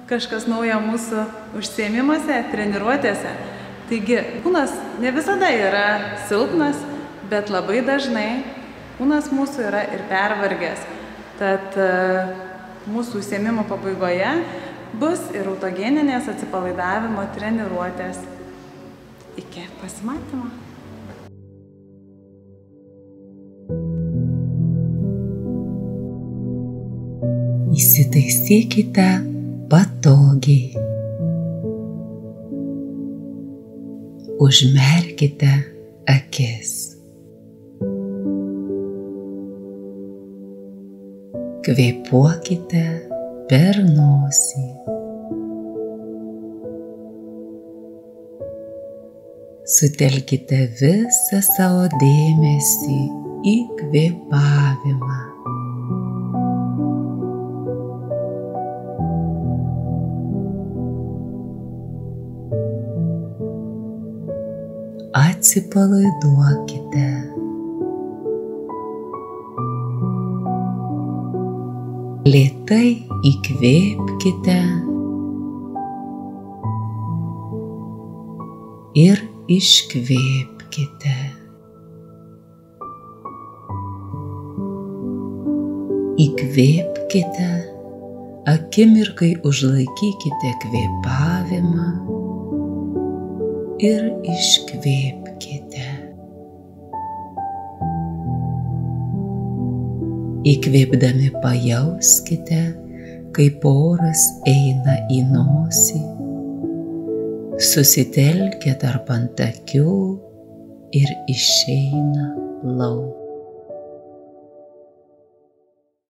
kažkas naujo mūsų užsiėmimuose, treniruotėse. Taigi, kūnas ne visada yra silpnas, bet labai dažnai kūnas mūsų yra ir pervargęs. Tad mūsų užsiėmimo pabaigoje bus ir autogeninės atsipalaidavimo treniruotės. Iki pasimatymo. Įsitaisykite patogiai. Užmerkite akis. Kvėpuokite per nosį. Sutelkite visą savo dėmesį į kvėpavimą. Atsipalaiduokite. Lėtai įkvėpkite ir iškvėpkite. Įkvėpkite, akimirkai užlaikykite kvėpavimą ir iškvėpkite. Įkvėpdami pajauskite, kaip oras eina į nosį, susitelkia tarp antakių ir išeina lauk.